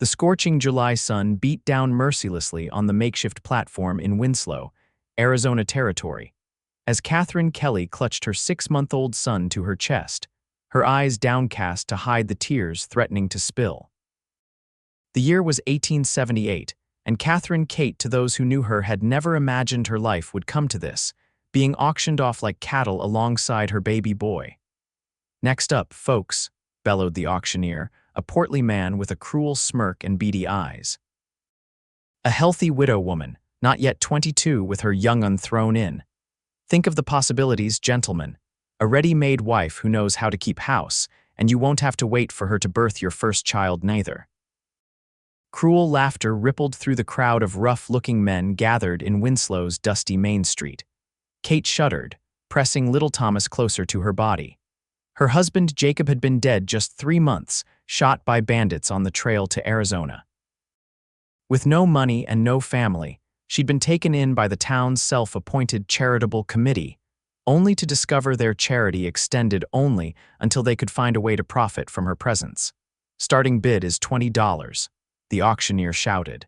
The scorching July sun beat down mercilessly on the makeshift platform in Winslow, Arizona Territory, as Katherine Kelly clutched her 6-month-old son to her chest, her eyes downcast to hide the tears threatening to spill. The year was 1878, and Catherine Kate, to those who knew her, had never imagined her life would come to this, being auctioned off like cattle alongside her baby boy. "Next up, folks," bellowed the auctioneer, a portly man with a cruel smirk and beady eyes. A healthy widow woman, not yet 22, with her young un thrown in. Think of the possibilities, gentlemen. A ready-made wife who knows how to keep house, and you won't have to wait for her to birth your first child neither. Cruel laughter rippled through the crowd of rough-looking men gathered in Winslow's dusty Main Street. Kate shuddered, pressing little Thomas closer to her body. Her husband Jacob had been dead just 3 months, shot by bandits on the trail to Arizona. With no money and no family, she'd been taken in by the town's self-appointed charitable committee, only to discover their charity extended only until they could find a way to profit from her presence. "Starting bid is $20, the auctioneer shouted.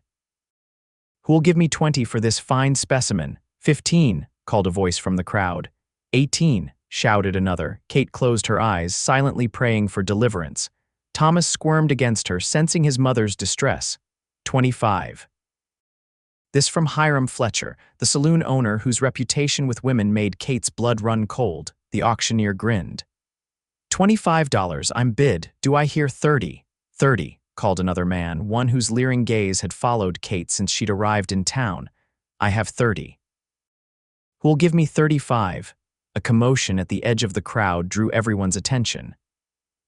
"Who'll give me 20 for this fine specimen?" 15, called a voice from the crowd. 18, shouted another. Kate closed her eyes, silently praying for deliverance. Thomas squirmed against her, sensing his mother's distress. 25. This from Hiram Fletcher, the saloon owner whose reputation with women made Kate's blood run cold. The auctioneer grinned. $25, I'm bid. Do I hear 30? 30, called another man, one whose leering gaze had followed Kate since she'd arrived in town. I have 30. Who'll give me 35? A commotion at the edge of the crowd drew everyone's attention.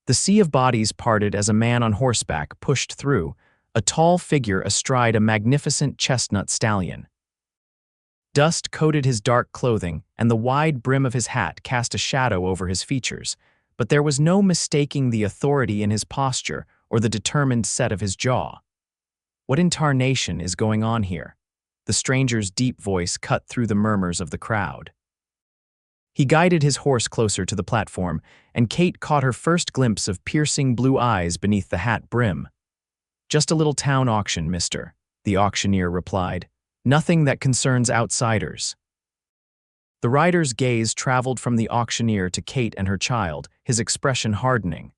The sea of bodies parted as a man on horseback pushed through, a tall figure astride a magnificent chestnut stallion. Dust coated his dark clothing, and the wide brim of his hat cast a shadow over his features, but there was no mistaking the authority in his posture or the determined set of his jaw. What in tarnation is going on here? The stranger's deep voice cut through the murmurs of the crowd. He guided his horse closer to the platform, and Kate caught her first glimpse of piercing blue eyes beneath the hat brim. "Just a little town auction, mister," the auctioneer replied. "Nothing that concerns outsiders." The rider's gaze traveled from the auctioneer to Kate and her child, his expression hardening.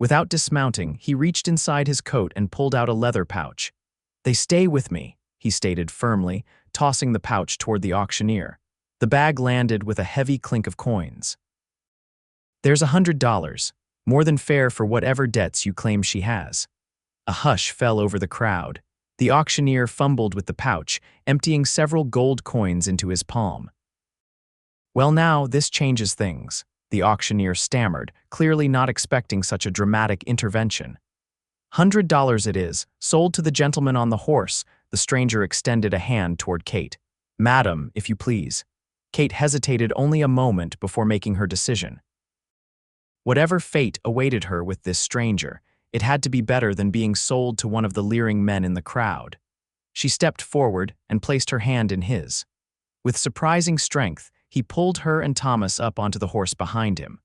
Without dismounting, he reached inside his coat and pulled out a leather pouch. "They stay with me," he stated firmly, tossing the pouch toward the auctioneer. The bag landed with a heavy clink of coins. "There's $100, more than fair for whatever debts you claim she has." A hush fell over the crowd. The auctioneer fumbled with the pouch, emptying several gold coins into his palm. "Well now, this changes things," the auctioneer stammered, clearly not expecting such a dramatic intervention. $100 it is, sold to the gentleman on the horse." The stranger extended a hand toward Kate. "Madam, if you please." Kate hesitated only a moment before making her decision. Whatever fate awaited her with this stranger, it had to be better than being sold to one of the leering men in the crowd. She stepped forward and placed her hand in his. With surprising strength, he pulled her and Thomas up onto the horse behind him.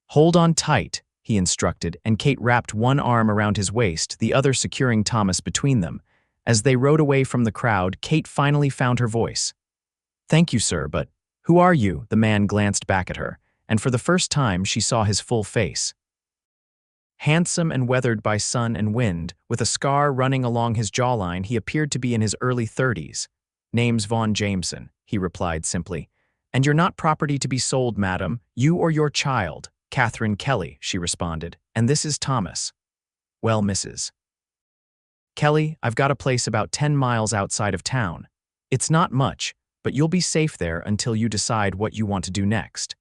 "Hold on tight," he instructed, and Kate wrapped one arm around his waist, the other securing Thomas between them. As they rode away from the crowd, Kate finally found her voice. "Thank you, sir, but who are you?" The man glanced back at her, and for the first time she saw his full face. Handsome and weathered by sun and wind, with a scar running along his jawline, he appeared to be in his early 30s. "Name's Vaughn Jameson," he replied simply. "And you're not property to be sold, madam, you or your child." "Katherine Kelly," she responded, "and this is Thomas." "Well, Mrs. Kelly, I've got a place about 10 miles outside of town. It's not much, but you'll be safe there until you decide what you want to do next."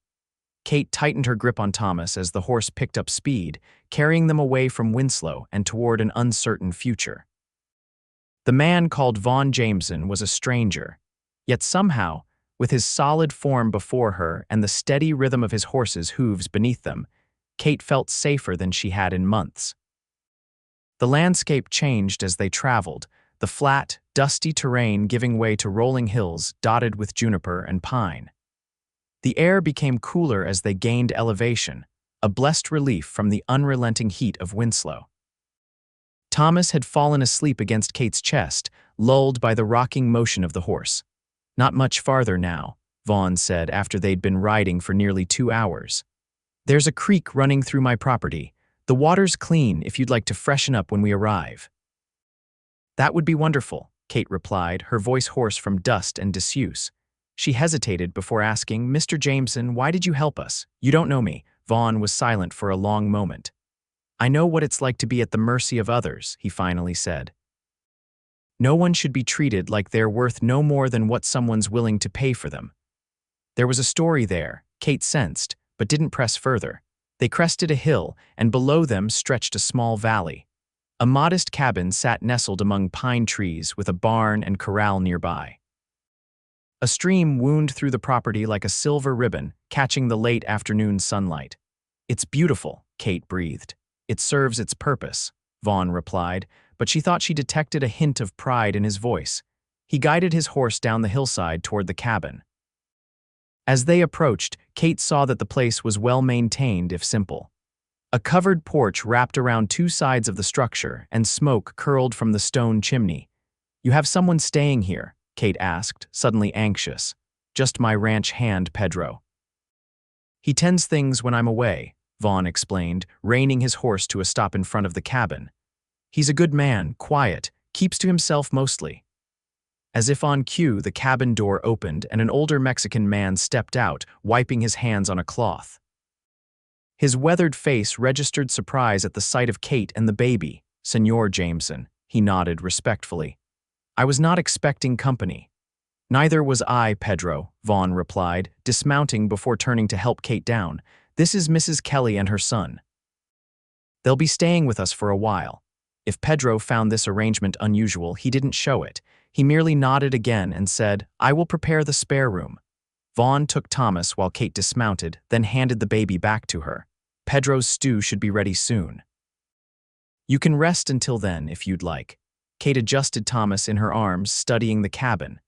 Kate tightened her grip on Thomas as the horse picked up speed, carrying them away from Winslow and toward an uncertain future. The man called Vaughn Jameson was a stranger, yet somehow, with his solid form before her and the steady rhythm of his horse's hooves beneath them, Kate felt safer than she had in months. The landscape changed as they traveled, the flat, dusty terrain giving way to rolling hills dotted with juniper and pine. The air became cooler as they gained elevation, a blessed relief from the unrelenting heat of Winslow. Thomas had fallen asleep against Kate's chest, lulled by the rocking motion of the horse. "Not much farther now," Vaughn said after they'd been riding for nearly 2 hours. "There's a creek running through my property. The water's clean if you'd like to freshen up when we arrive." "That would be wonderful," Kate replied, her voice hoarse from dust and disuse. She hesitated before asking, "Mr. Jameson, why did you help us? You don't know me." Vaughn was silent for a long moment. "I know what it's like to be at the mercy of others," he finally said. "No one should be treated like they're worth no more than what someone's willing to pay for them." There was a story there, Kate sensed, but didn't press further. They crested a hill, and below them stretched a small valley. A modest cabin sat nestled among pine trees with a barn and corral nearby. A stream wound through the property like a silver ribbon, catching the late afternoon sunlight. "It's beautiful," Kate breathed. "It serves its purpose," Vaughn replied, but she thought she detected a hint of pride in his voice. He guided his horse down the hillside toward the cabin. As they approached, Kate saw that the place was well maintained if simple. A covered porch wrapped around 2 sides of the structure, and smoke curled from the stone chimney. "You have someone staying here?" Kate asked, suddenly anxious. "Just my ranch hand, Pedro." "He tends things when I'm away," Vaughn explained, reining his horse to a stop in front of the cabin. "He's a good man, quiet, keeps to himself mostly." As if on cue, the cabin door opened and an older Mexican man stepped out, wiping his hands on a cloth. His weathered face registered surprise at the sight of Kate and the baby. "Senor Jameson," he nodded respectfully. "I was not expecting company." "Neither was I, Pedro," Vaughn replied, dismounting before turning to help Kate down. "This is Mrs. Kelly and her son. They'll be staying with us for a while." If Pedro found this arrangement unusual, he didn't show it. He merely nodded again and said, "I will prepare the spare room." Vaughn took Thomas while Kate dismounted, then handed the baby back to her. "Pedro's stew should be ready soon. You can rest until then if you'd like." Kate adjusted Thomas in her arms, studying the cabin.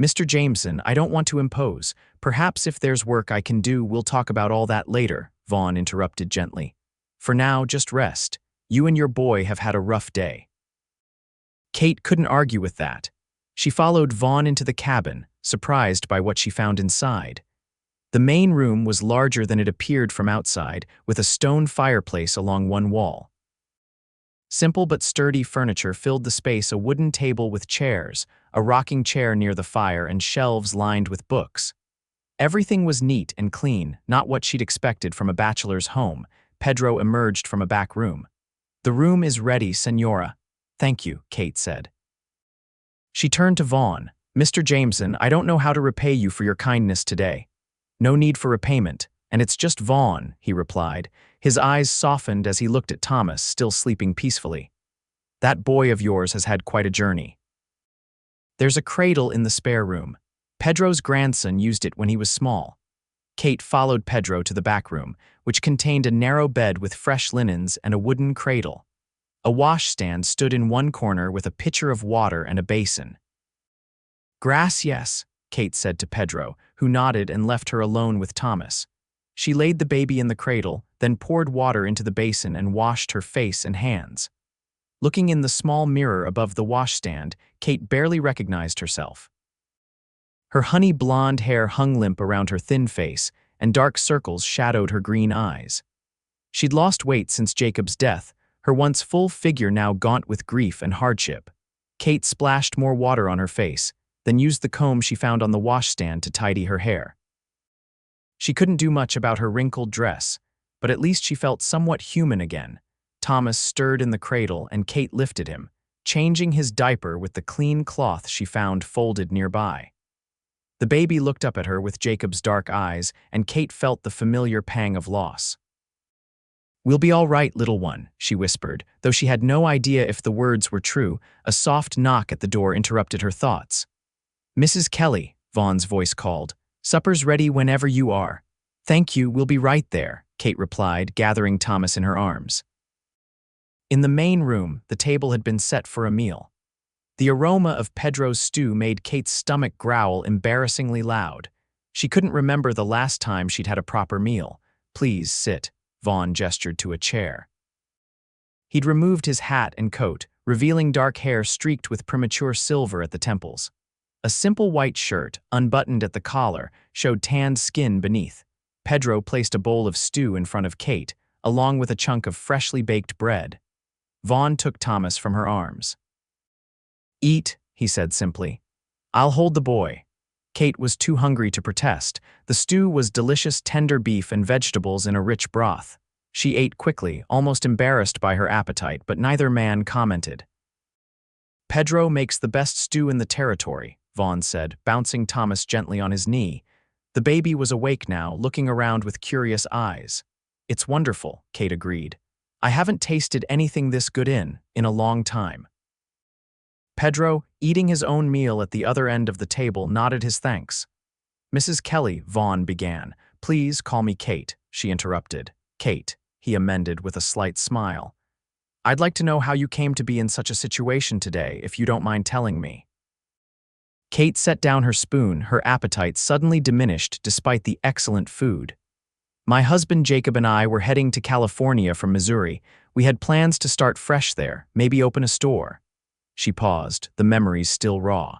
"Mr. Jameson, I don't want to impose. Perhaps if there's work I can do, we'll talk about all that later," Vaughn interrupted gently. "For now, just rest. You and your boy have had a rough day." Kate couldn't argue with that. She followed Vaughn into the cabin, surprised by what she found inside. The main room was larger than it appeared from outside, with a stone fireplace along one wall. Simple but sturdy furniture filled the space: a wooden table with chairs, a rocking chair near the fire, and shelves lined with books. Everything was neat and clean, not what she'd expected from a bachelor's home. Pedro emerged from a back room. "The room is ready, Senora." "Thank you," Kate said. She turned to Vaughn. "Mr. Jameson, I don't know how to repay you for your kindness today." "No need for repayment, and it's just Vaughn," he replied. His eyes softened as he looked at Thomas, still sleeping peacefully. "That boy of yours has had quite a journey." "There's a cradle in the spare room. Pedro's grandson used it when he was small." Kate followed Pedro to the back room, which contained a narrow bed with fresh linens and a wooden cradle. A washstand stood in one corner with a pitcher of water and a basin. "Gracias," Kate said to Pedro, who nodded and left her alone with Thomas. She laid the baby in the cradle, then poured water into the basin and washed her face and hands. Looking in the small mirror above the washstand, Kate barely recognized herself. Her honey blonde hair hung limp around her thin face, and dark circles shadowed her green eyes. She'd lost weight since Jacob's death, her once full figure now gaunt with grief and hardship. Kate splashed more water on her face, then used the comb she found on the washstand to tidy her hair. She couldn't do much about her wrinkled dress, but at least she felt somewhat human again. Thomas stirred in the cradle and Kate lifted him, changing his diaper with the clean cloth she found folded nearby. The baby looked up at her with Jacob's dark eyes, and Kate felt the familiar pang of loss. "We'll be all right, little one," she whispered, though she had no idea if the words were true. A soft knock at the door interrupted her thoughts. "Mrs. Kelly," Vaughn's voice called. "Supper's ready whenever you are." "Thank you, we'll be right there," Kate replied, gathering Thomas in her arms. In the main room, the table had been set for a meal. The aroma of Pedro's stew made Kate's stomach growl embarrassingly loud. She couldn't remember the last time she'd had a proper meal. "Please sit," Vaughn gestured to a chair. He'd removed his hat and coat, revealing dark hair streaked with premature silver at the temples. A simple white shirt, unbuttoned at the collar, showed tanned skin beneath. Pedro placed a bowl of stew in front of Kate, along with a chunk of freshly baked bread. Vaughn took Thomas from her arms. "Eat," he said simply. "I'll hold the boy." Kate was too hungry to protest. The stew was delicious tender beef and vegetables in a rich broth. She ate quickly, almost embarrassed by her appetite, but neither man commented. "Pedro makes the best stew in the territory," Vaughn said, bouncing Thomas gently on his knee. The baby was awake now, looking around with curious eyes. "It's wonderful," Kate agreed. "I haven't tasted anything this good in a long time." Pedro, eating his own meal at the other end of the table, nodded his thanks. "Mrs. Kelly," Vaughn began. "Please call me Kate," she interrupted. "Kate," he amended with a slight smile. "I'd like to know how you came to be in such a situation today, if you don't mind telling me." Kate set down her spoon, her appetite suddenly diminished despite the excellent food. "My husband Jacob and I were heading to California from Missouri. We had plans to start fresh there, maybe open a store." She paused, the memories still raw.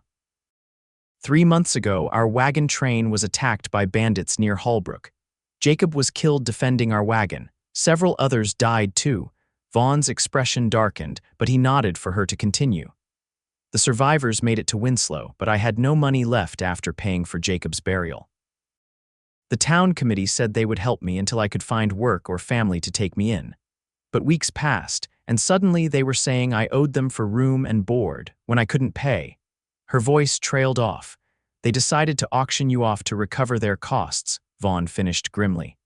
"3 months ago, our wagon train was attacked by bandits near Holbrook. Jacob was killed defending our wagon. Several others died too." Vaughn's expression darkened, but he nodded for her to continue. "The survivors made it to Winslow, but I had no money left after paying for Jacob's burial. The town committee said they would help me until I could find work or family to take me in. But weeks passed, and suddenly they were saying I owed them for room and board when I couldn't pay." Her voice trailed off. "They decided to auction you off to recover their costs," Vaughn finished grimly.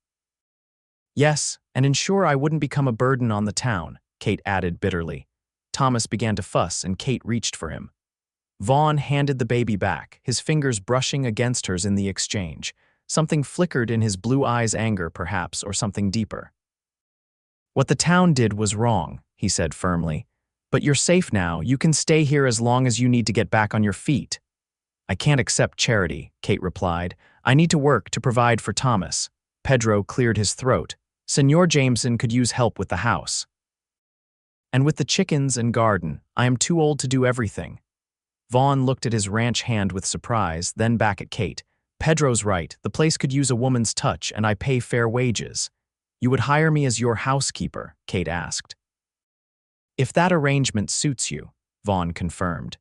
"Yes, and ensure I wouldn't become a burden on the town," Kate added bitterly. Thomas began to fuss, and Kate reached for him. Vaughn handed the baby back, his fingers brushing against hers in the exchange. Something flickered in his blue eyes, anger perhaps, or something deeper. "What the town did was wrong," he said firmly. "But you're safe now. You can stay here as long as you need to get back on your feet." "I can't accept charity," Kate replied. "I need to work to provide for Thomas." Pedro cleared his throat. "Senor Jameson could use help with the house. And with the chickens and garden, I am too old to do everything." Vaughn looked at his ranch hand with surprise, then back at Kate. "Pedro's right. The place could use a woman's touch, and I pay fair wages." "You would hire me as your housekeeper?" Kate asked. "If that arrangement suits you," Vaughn confirmed.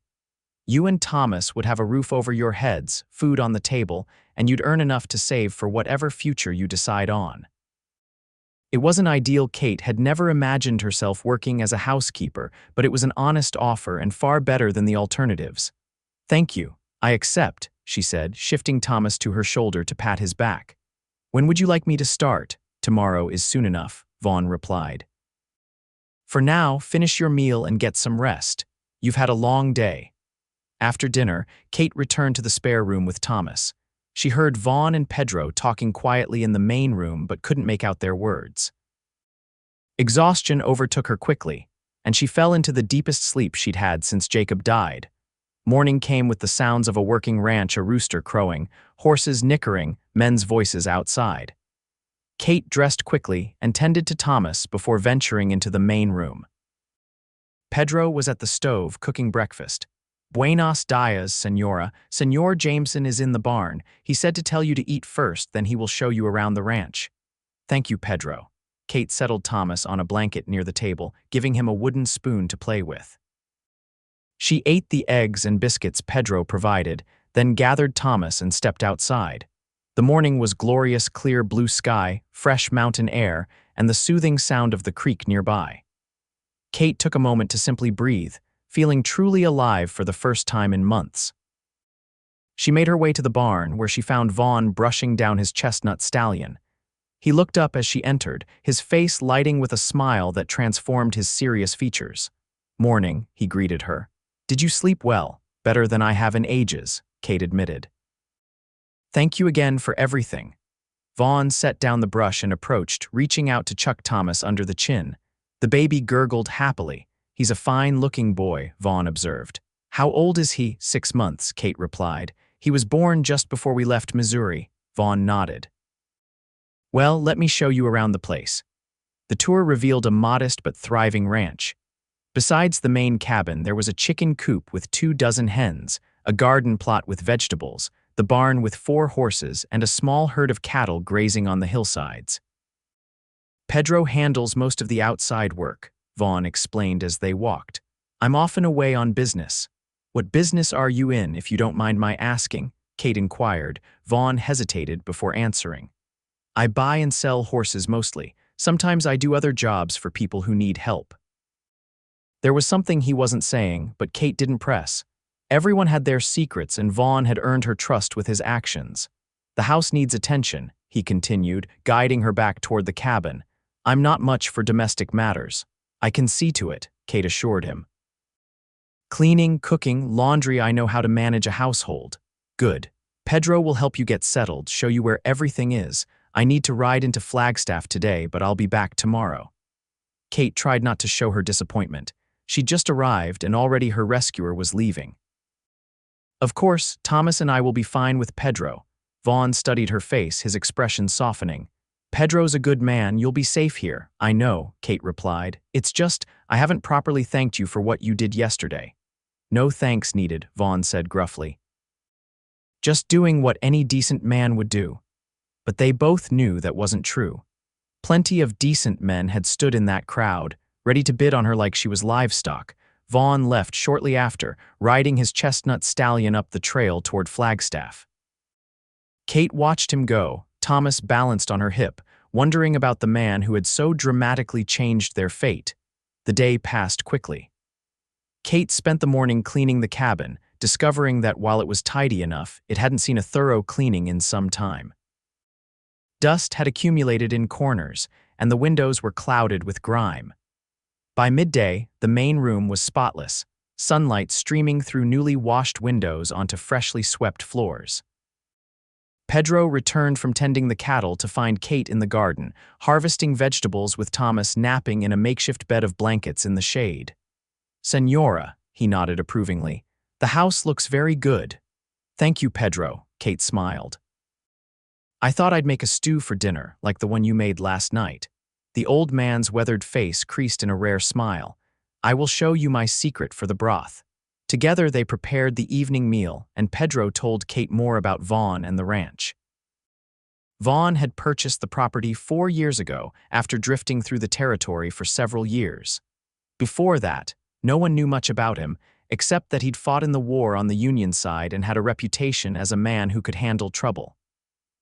"You and Thomas would have a roof over your heads, food on the table, and you'd earn enough to save for whatever future you decide on." It wasn't ideal. Kate had never imagined herself working as a housekeeper, but it was an honest offer and far better than the alternatives. "Thank you, I accept," she said, shifting Thomas to her shoulder to pat his back. "When would you like me to start?" "Tomorrow is soon enough," Vaughn replied. "For now, finish your meal and get some rest. You've had a long day." After dinner, Kate returned to the spare room with Thomas. She heard Vaughn and Pedro talking quietly in the main room but couldn't make out their words. Exhaustion overtook her quickly, and she fell into the deepest sleep she'd had since Jacob died. Morning came with the sounds of a working ranch, a rooster crowing, horses nickering, men's voices outside. Kate dressed quickly and tended to Thomas before venturing into the main room. Pedro was at the stove cooking breakfast. "Buenos dias, senora. Senor Jameson is in the barn. He said to tell you to eat first, then he will show you around the ranch." "Thank you, Pedro." Kate settled Thomas on a blanket near the table, giving him a wooden spoon to play with. She ate the eggs and biscuits Pedro provided, then gathered Thomas and stepped outside. The morning was glorious, clear blue sky, fresh mountain air, and the soothing sound of the creek nearby. Kate took a moment to simply breathe, feeling truly alive for the first time in months. She made her way to the barn, where she found Vaughn brushing down his chestnut stallion. He looked up as she entered, his face lighting with a smile that transformed his serious features. "Morning," he greeted her. "Did you sleep well?" "Better than I have in ages," Kate admitted. "Thank you again for everything." Vaughn set down the brush and approached, reaching out to chuck Thomas under the chin. The baby gurgled happily. "He's a fine-looking boy," Vaughn observed. "How old is he?" 6 months, Kate replied. "He was born just before we left Missouri." Vaughn nodded. "Well, let me show you around the place." The tour revealed a modest but thriving ranch. Besides the main cabin, there was a chicken coop with 24 hens, a garden plot with vegetables, the barn with 4 horses, and a small herd of cattle grazing on the hillsides. Pedro handles most of the outside work, Vaughn explained as they walked. I'm often away on business. What business are you in, if you don't mind my asking? Kate inquired. Vaughn hesitated before answering. I buy and sell horses mostly. Sometimes I do other jobs for people who need help. There was something he wasn't saying, but Kate didn't press. Everyone had their secrets, and Vaughn had earned her trust with his actions. The house needs attention, he continued, guiding her back toward the cabin. I'm not much for domestic matters. I can see to it, Kate assured him. Cleaning, cooking, laundry, I know how to manage a household. Good. Pedro will help you get settled, show you where everything is. I need to ride into Flagstaff today, but I'll be back tomorrow. Kate tried not to show her disappointment. She'd just arrived, and already her rescuer was leaving. Of course, Thomas and I will be fine with Pedro. Vaughn studied her face, his expression softening. Pedro's a good man, you'll be safe here. I know, Kate replied. It's just, I haven't properly thanked you for what you did yesterday. No thanks needed, Vaughn said gruffly. Just doing what any decent man would do. But they both knew that wasn't true. Plenty of decent men had stood in that crowd, ready to bid on her like she was livestock. Vaughn left shortly after, riding his chestnut stallion up the trail toward Flagstaff. Kate watched him go, Thomas balanced on her hip, wondering about the man who had so dramatically changed their fate. The day passed quickly. Kate spent the morning cleaning the cabin, discovering that while it was tidy enough, it hadn't seen a thorough cleaning in some time. Dust had accumulated in corners, and the windows were clouded with grime. By midday, the main room was spotless, sunlight streaming through newly washed windows onto freshly swept floors. Pedro returned from tending the cattle to find Kate in the garden, harvesting vegetables with Thomas napping in a makeshift bed of blankets in the shade. Señora, he nodded approvingly, the house looks very good. Thank you, Pedro, Kate smiled. I thought I'd make a stew for dinner, like the one you made last night. The old man's weathered face creased in a rare smile. I will show you my secret for the broth. Together they prepared the evening meal, and Pedro told Kate more about Vaughn and the ranch. Vaughn had purchased the property 4 years ago after drifting through the territory for several years. Before that, no one knew much about him, except that he'd fought in the war on the Union side and had a reputation as a man who could handle trouble.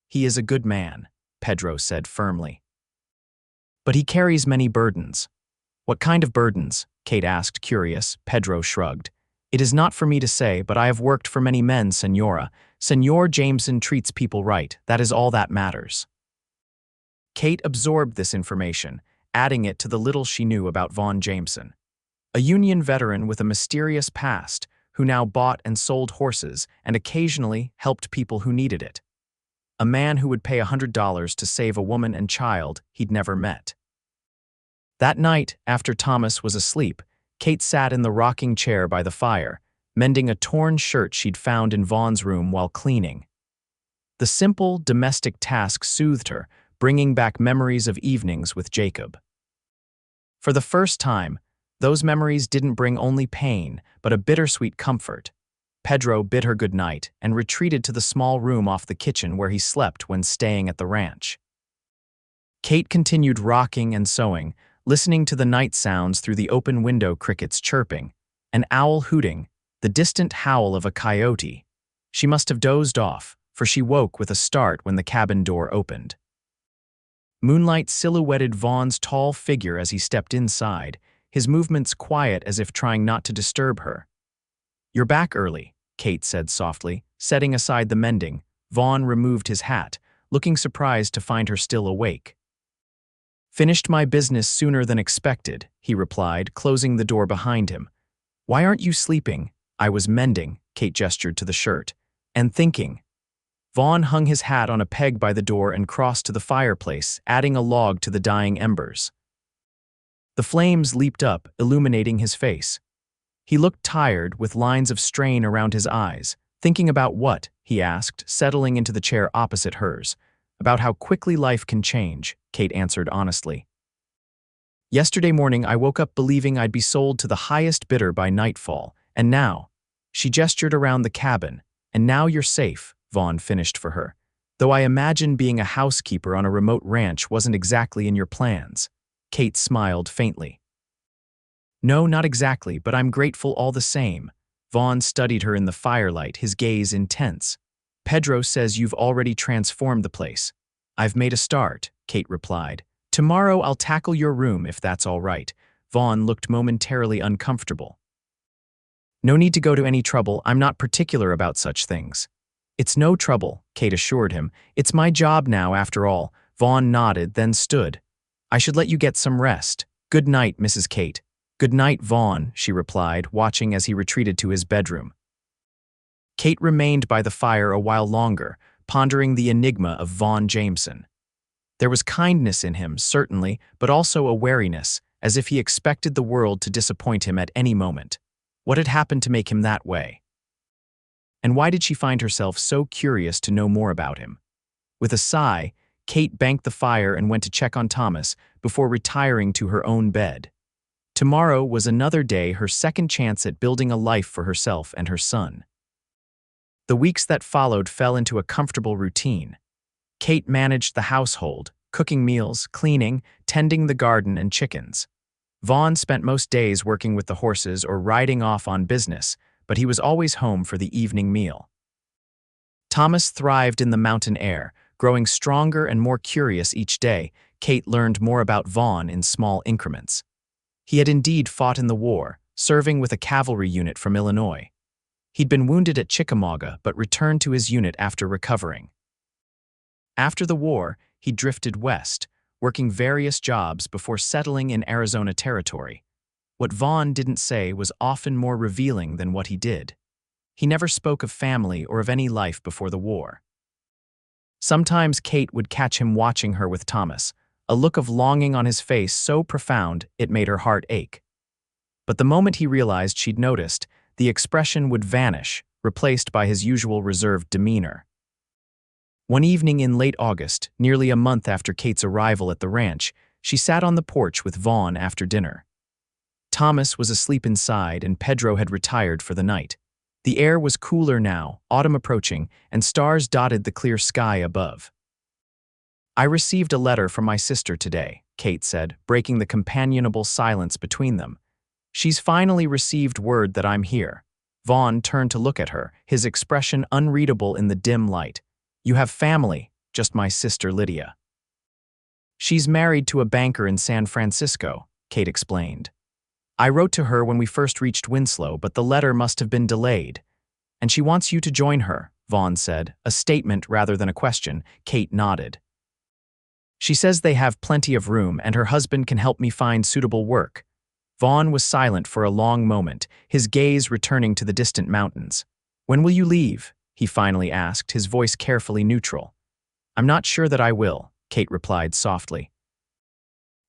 He is a good man, Pedro said firmly. But he carries many burdens. What kind of burdens? Kate asked, curious. Pedro shrugged. It is not for me to say, but I have worked for many men, Señora. Señor Jameson treats people right. That is all that matters. Kate absorbed this information, adding it to the little she knew about Vaughn Jameson. A Union veteran with a mysterious past, who now bought and sold horses and occasionally helped people who needed it. A man who would pay $100 to save a woman and child he'd never met. That night, after Thomas was asleep, Kate sat in the rocking chair by the fire, mending a torn shirt she'd found in Vaughn's room while cleaning. The simple, domestic task soothed her, bringing back memories of evenings with Jacob. For the first time, those memories didn't bring only pain, but a bittersweet comfort. Pedro bid her good night and retreated to the small room off the kitchen where he slept when staying at the ranch. Kate continued rocking and sewing, listening to the night sounds through the open window, crickets chirping, an owl hooting, the distant howl of a coyote. She must have dozed off, for she woke with a start when the cabin door opened. Moonlight silhouetted Vaughn's tall figure as he stepped inside, his movements quiet as if trying not to disturb her. You're back early, Kate said softly. Setting aside the mending, Vaughn removed his hat, looking surprised to find her still awake. Finished my business sooner than expected, he replied, closing the door behind him. Why aren't you sleeping? I was mending, Kate gestured to the shirt, and thinking. Vaughn hung his hat on a peg by the door and crossed to the fireplace, adding a log to the dying embers. The flames leaped up, illuminating his face. He looked tired, with lines of strain around his eyes. Thinking about what? He asked, settling into the chair opposite hers. About how quickly life can change, Kate answered honestly. Yesterday morning, I woke up believing I'd be sold to the highest bidder by nightfall, and now—" She gestured around the cabin. "And now you're safe," Vaughn finished for her. "Though I imagine being a housekeeper on a remote ranch wasn't exactly in your plans." Kate smiled faintly. "No, not exactly, but I'm grateful all the same." Vaughn studied her in the firelight, his gaze intense. "Pedro says you've already transformed the place." "I've made a start," Kate replied. "Tomorrow I'll tackle your room if that's all right." Vaughn looked momentarily uncomfortable. "No need to go to any trouble. I'm not particular about such things." "It's no trouble," Kate assured him. "It's my job now, after all." Vaughn nodded, then stood. "I should let you get some rest. Good night, Mrs. Kate." "Good night, Vaughn," she replied, watching as he retreated to his bedroom. Kate remained by the fire a while longer, pondering the enigma of Vaughn Jameson. There was kindness in him, certainly, but also a wariness, as if he expected the world to disappoint him at any moment. What had happened to make him that way? And why did she find herself so curious to know more about him? With a sigh, Kate banked the fire and went to check on Thomas before retiring to her own bed. Tomorrow was another day, her second chance at building a life for herself and her son. The weeks that followed fell into a comfortable routine. Kate managed the household, cooking meals, cleaning, tending the garden and chickens. Vaughn spent most days working with the horses or riding off on business, but he was always home for the evening meal. Thomas thrived in the mountain air, growing stronger and more curious each day. Kate learned more about Vaughn in small increments. He had indeed fought in the war, serving with a cavalry unit from Illinois. He'd been wounded at Chickamauga but returned to his unit after recovering. After the war, he drifted west, working various jobs before settling in Arizona territory. What Vaughn didn't say was often more revealing than what he did. He never spoke of family or of any life before the war. Sometimes Kate would catch him watching her with Thomas, a look of longing on his face so profound it made her heart ache. But the moment he realized she'd noticed, the expression would vanish, replaced by his usual reserved demeanor. One evening in late August, nearly a month after Kate's arrival at the ranch, she sat on the porch with Vaughn after dinner. Thomas was asleep inside and Pedro had retired for the night. The air was cooler now, autumn approaching, and stars dotted the clear sky above. "I received a letter from my sister today," Kate said, breaking the companionable silence between them. "She's finally received word that I'm here." Vaughn turned to look at her, his expression unreadable in the dim light. "You have family," "Just my sister Lydia." "She's married to a banker in San Francisco," Kate explained. "I wrote to her when we first reached Winslow, but the letter must have been delayed. And she wants you to join her," Vaughn said, a statement rather than a question. Kate nodded. "She says they have plenty of room and her husband can help me find suitable work." Vaughn was silent for a long moment, his gaze returning to the distant mountains. "When will you leave?" he finally asked, his voice carefully neutral. "I'm not sure that I will," Kate replied softly.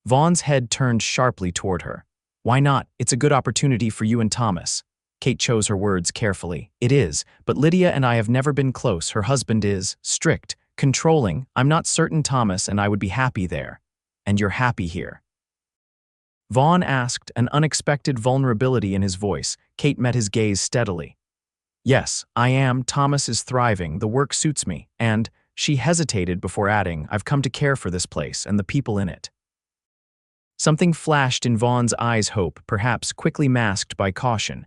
Vaughn's head turned sharply toward her. "Why not? It's a good opportunity for you and Thomas." Kate chose her words carefully. "It is, but Lydia and I have never been close. Her husband is strict, controlling. I'm not certain Thomas and I would be happy there. And you're happy here?" Vaughn asked, an unexpected vulnerability in his voice. Kate met his gaze steadily. "Yes, I am. Thomas is thriving. The work suits me. And," she hesitated before adding, "I've come to care for this place and the people in it." Something flashed in Vaughn's eyes, hope, perhaps quickly masked by caution.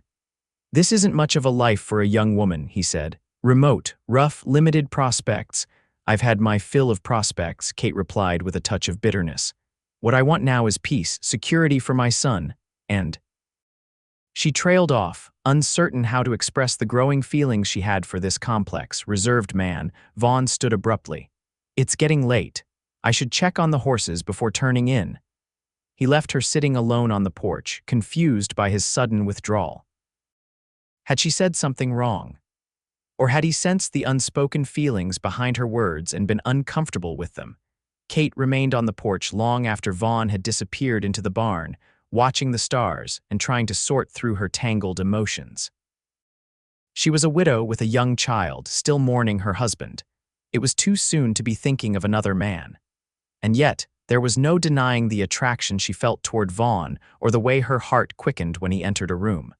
"This isn't much of a life for a young woman," he said. "Remote, rough, limited prospects." "I've had my fill of prospects," Kate replied with a touch of bitterness. "What I want now is peace, security for my son, and—" She trailed off, uncertain how to express the growing feelings she had for this complex, reserved man. Vaughn stood abruptly. "It's getting late. I should check on the horses before turning in." He left her sitting alone on the porch, confused by his sudden withdrawal. Had she said something wrong? Or had he sensed the unspoken feelings behind her words and been uncomfortable with them? Kate remained on the porch long after Vaughn had disappeared into the barn, watching the stars and trying to sort through her tangled emotions. She was a widow with a young child, still mourning her husband. It was too soon to be thinking of another man. And yet, There was no denying the attraction she felt toward Vaughn or the way her heart quickened when he entered a room.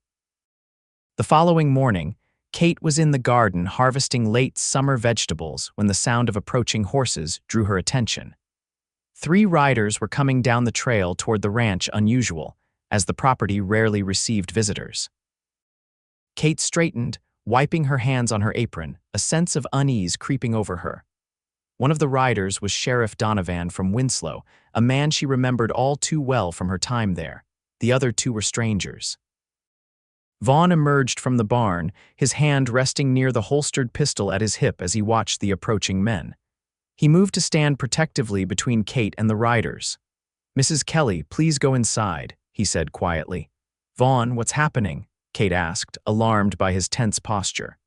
The following morning, Kate was in the garden harvesting late summer vegetables when the sound of approaching horses drew her attention. 3 riders were coming down the trail toward the ranch, unusual, as the property rarely received visitors. Kate straightened, wiping her hands on her apron, a sense of unease creeping over her. One of the riders was Sheriff Donovan from Winslow, a man she remembered all too well from her time there. The other 2 were strangers. Vaughn emerged from the barn, his hand resting near the holstered pistol at his hip as he watched the approaching men. He moved to stand protectively between Kate and the riders. "Mrs. Kelly, please go inside," he said quietly. "Vaughn, what's happening?" Kate asked, alarmed by his tense posture.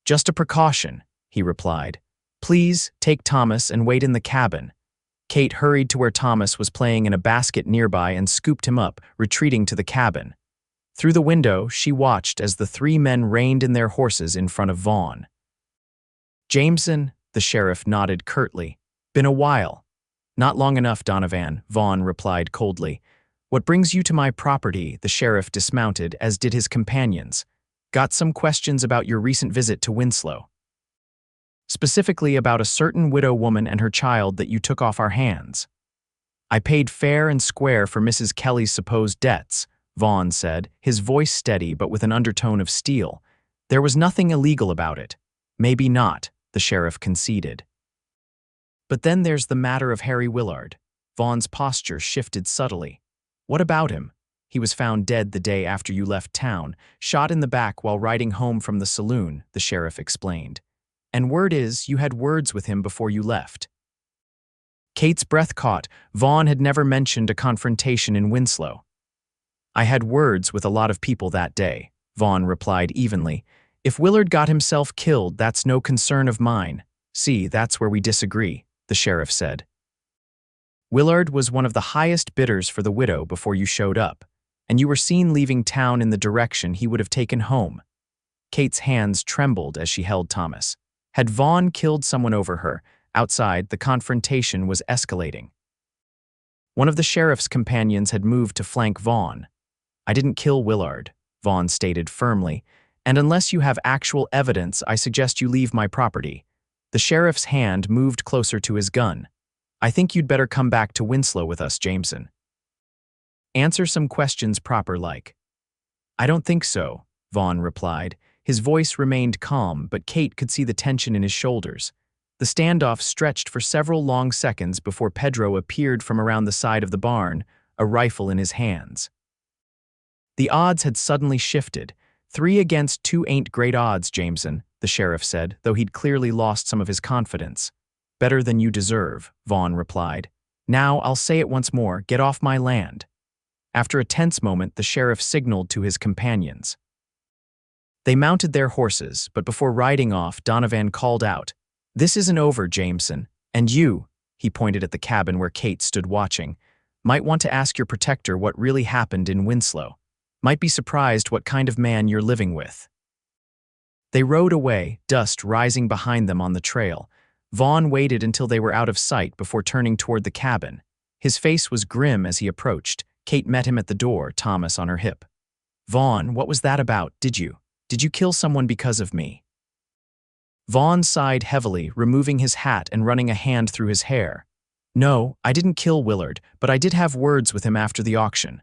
"Just a precaution," he replied. "Please, take Thomas and wait in the cabin." Kate hurried to where Thomas was playing in a basket nearby and scooped him up, retreating to the cabin. Through the window, she watched as the 3 men reined in their horses in front of Vaughn. "Jameson," the sheriff nodded curtly. "Been a while." "Not long enough, Donovan," Vaughn replied coldly. "What brings you to my property?" The sheriff dismounted, as did his companions. "Got some questions about your recent visit to Winslow. Specifically about a certain widow woman and her child that you took off our hands." "I paid fair and square for Mrs. Kelly's supposed debts," Vaughn said, his voice steady but with an undertone of steel. "There was nothing illegal about it." "Maybe not," the sheriff conceded. "But then there's the matter of Harry Willard." Vaughn's posture shifted subtly. "What about him?" "He was found dead the day after you left town, shot in the back while riding home from the saloon," the sheriff explained. "And word is you had words with him before you left." Kate's breath caught. Vaughn had never mentioned a confrontation in Winslow. "I had words with a lot of people that day," Vaughn replied evenly. "If Willard got himself killed, that's no concern of mine." "See, that's where we disagree," the sheriff said. "Willard was one of the highest bidders for the widow before you showed up, and you were seen leaving town in the direction he would have taken home." Kate's hands trembled as she held Thomas. Had Vaughn killed someone over her? Outside, the confrontation was escalating. One of the sheriff's companions had moved to flank Vaughn. "I didn't kill Willard," Vaughn stated firmly, "and unless you have actual evidence, I suggest you leave my property." The sheriff's hand moved closer to his gun. "I think you'd better come back to Winslow with us, Jameson. Answer some questions proper like." "I don't think so," Vaughn replied. His voice remained calm, but Kate could see the tension in his shoulders. The standoff stretched for several long seconds before Pedro appeared from around the side of the barn, a rifle in his hands. The odds had suddenly shifted. 3 against 2 ain't great odds, Jameson, the sheriff said, though he'd clearly lost some of his confidence. "Better than you deserve," Vaughn replied. "Now, I'll say it once more, get off my land." After a tense moment, the sheriff signaled to his companions. They mounted their horses, but before riding off, Donovan called out, "This isn't over, Jameson, and you," he pointed at the cabin where Kate stood watching, "might want to ask your protector what really happened in Winslow. Might be surprised what kind of man you're living with." They rode away, dust rising behind them on the trail. Vaughn waited until they were out of sight before turning toward the cabin. His face was grim as he approached. Kate met him at the door, Thomas on her hip. "Vaughn, what was that about? Did you kill someone because of me?" Vaughn sighed heavily, removing his hat and running a hand through his hair. "No, I didn't kill Willard, but I did have words with him after the auction."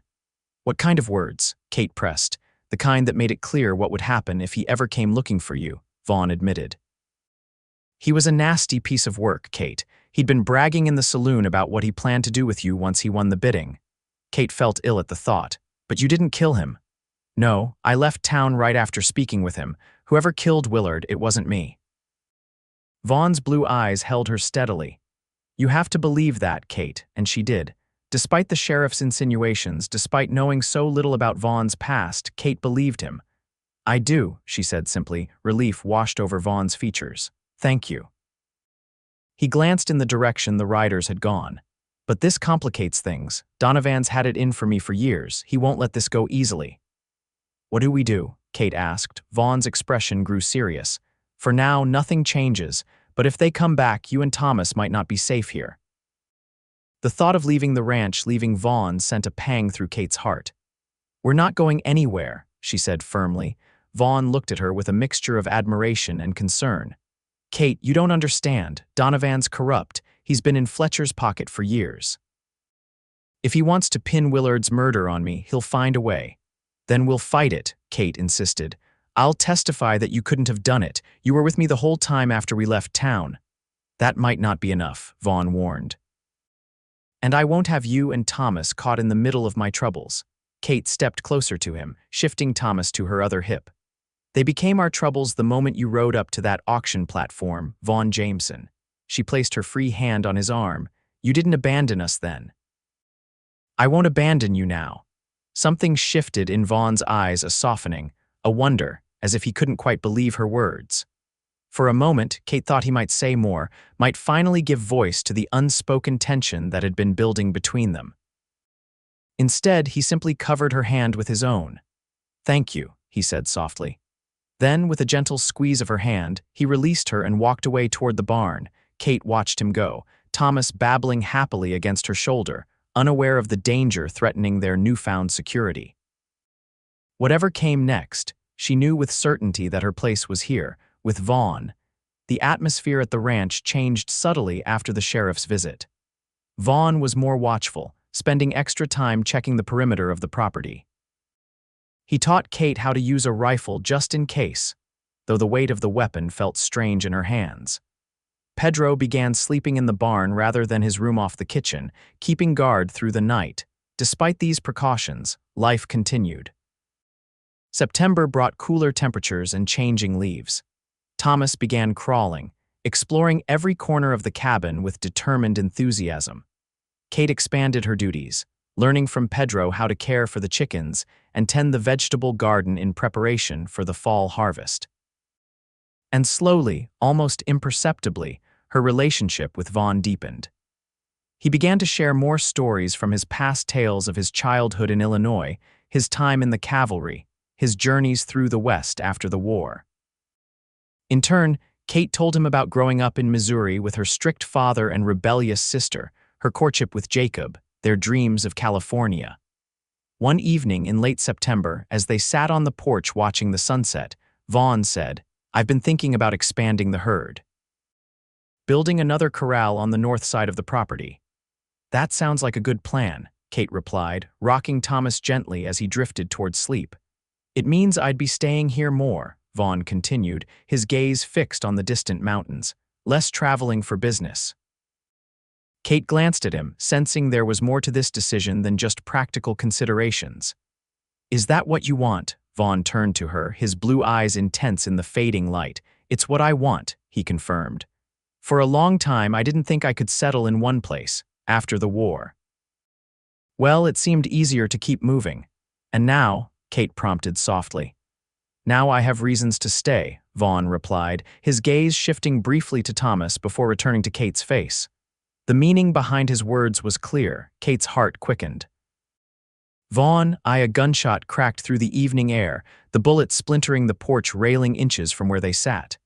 "What kind of words?" Kate pressed. "The kind that made it clear what would happen if he ever came looking for you," Vaughn admitted. "He was a nasty piece of work, Kate. He'd been bragging in the saloon about what he planned to do with you once he won the bidding." Kate felt ill at the thought. "But you didn't kill him." "No, I left town right after speaking with him. Whoever killed Willard, it wasn't me." Vaughn's blue eyes held her steadily. "You have to believe that, Kate," and she did. Despite the sheriff's insinuations, despite knowing so little about Vaughn's past, Kate believed him. "I do," she said simply. Relief washed over Vaughn's features. "Thank you." He glanced in the direction the riders had gone. "But this complicates things. Donovan's had it in for me for years. He won't let this go easily." "What do we do?" Kate asked. Vaughn's expression grew serious. "For now, nothing changes, but if they come back, you and Thomas might not be safe here." The thought of leaving the ranch, leaving Vaughn, sent a pang through Kate's heart. "We're not going anywhere," she said firmly. Vaughn looked at her with a mixture of admiration and concern. "Kate, you don't understand. Donovan's corrupt. He's been in Fletcher's pocket for years. If he wants to pin Willard's murder on me, he'll find a way." "Then we'll fight it," Kate insisted. "I'll testify that you couldn't have done it. You were with me the whole time after we left town." "That might not be enough," Vaughn warned. "And I won't have you and Thomas caught in the middle of my troubles." Kate stepped closer to him, shifting Thomas to her other hip. "They became our troubles the moment you rode up to that auction platform, Vaughn Jameson." She placed her free hand on his arm. "You didn't abandon us then." "I won't abandon you now." Something shifted in Vaughn's eyes, a softening, a wonder, as if he couldn't quite believe her words. For a moment, Kate thought he might say more, might finally give voice to the unspoken tension that had been building between them. Instead, he simply covered her hand with his own. "Thank you," he said softly. Then, with a gentle squeeze of her hand, he released her and walked away toward the barn. Kate watched him go, Thomas babbling happily against her shoulder, unaware of the danger threatening their newfound security. Whatever came next, she knew with certainty that her place was here, with Vaughn. The atmosphere at the ranch changed subtly after the sheriff's visit. Vaughn was more watchful, spending extra time checking the perimeter of the property. He taught Kate how to use a rifle just in case, though the weight of the weapon felt strange in her hands. Pedro began sleeping in the barn rather than his room off the kitchen, keeping guard through the night. Despite these precautions, life continued. September brought cooler temperatures and changing leaves. Thomas began crawling, exploring every corner of the cabin with determined enthusiasm. Kate expanded her duties, learning from Pedro how to care for the chickens and tend the vegetable garden in preparation for the fall harvest. And slowly, almost imperceptibly, her relationship with Vaughn deepened. He began to share more stories from his past tales of his childhood in Illinois, his time in the cavalry, his journeys through the West after the war. In turn, Kate told him about growing up in Missouri with her strict father and rebellious sister, her courtship with Jacob, their dreams of California. One evening in late September, as they sat on the porch watching the sunset, Vaughn said, "I've been thinking about expanding the herd. Building another corral on the north side of the property." "That sounds like a good plan," Kate replied, rocking Thomas gently as he drifted toward sleep. "It means I'd be staying here more," Vaughn continued, his gaze fixed on the distant mountains, "less traveling for business." Kate glanced at him, sensing there was more to this decision than just practical considerations. "Is that what you want?" Vaughn turned to her, his blue eyes intense in the fading light. "It's what I want," he confirmed. "For a long time, I didn't think I could settle in one place, after the war. Well, it seemed easier to keep moving. And now," Kate prompted softly. "Now I have reasons to stay," Vaughn replied, his gaze shifting briefly to Thomas before returning to Kate's face. The meaning behind his words was clear. Kate's heart quickened. "Vaughn," a gunshot cracked through the evening air, the bullet splintering the porch railing inches from where they sat.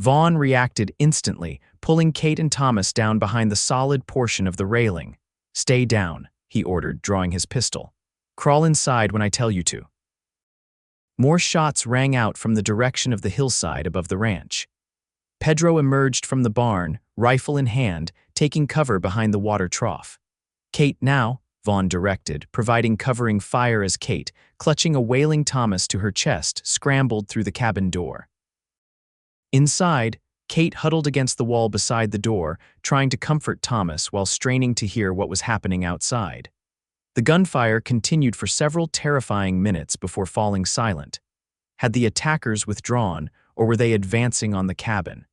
Vaughn reacted instantly, pulling Kate and Thomas down behind the solid portion of the railing. "Stay down," he ordered, drawing his pistol. "Crawl inside when I tell you to." More shots rang out from the direction of the hillside above the ranch. Pedro emerged from the barn, rifle in hand, taking cover behind the water trough. "Kate now," Vaughn directed, providing covering fire as Kate, clutching a wailing Thomas to her chest, scrambled through the cabin door. Inside, Kate huddled against the wall beside the door, trying to comfort Thomas while straining to hear what was happening outside. The gunfire continued for several terrifying minutes before falling silent. Had the attackers withdrawn, or were they advancing on the cabin?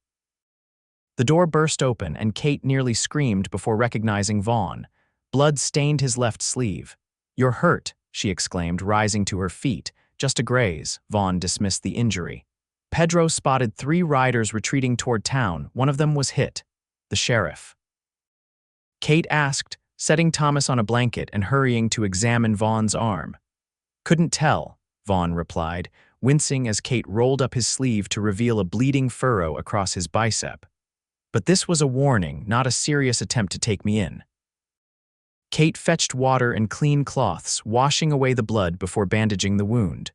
The door burst open, and Kate nearly screamed before recognizing Vaughn. Blood stained his left sleeve. "You're hurt," she exclaimed, rising to her feet. "Just a graze," Vaughn dismissed the injury. Pedro spotted 3 riders retreating toward town. One of them was hit. The sheriff. Kate asked, setting Thomas on a blanket and hurrying to examine Vaughn's arm. "Couldn't tell," Vaughn replied, wincing as Kate rolled up his sleeve to reveal a bleeding furrow across his bicep. "But this was a warning, not a serious attempt to take me in." Kate fetched water and clean cloths, washing away the blood before bandaging the wound.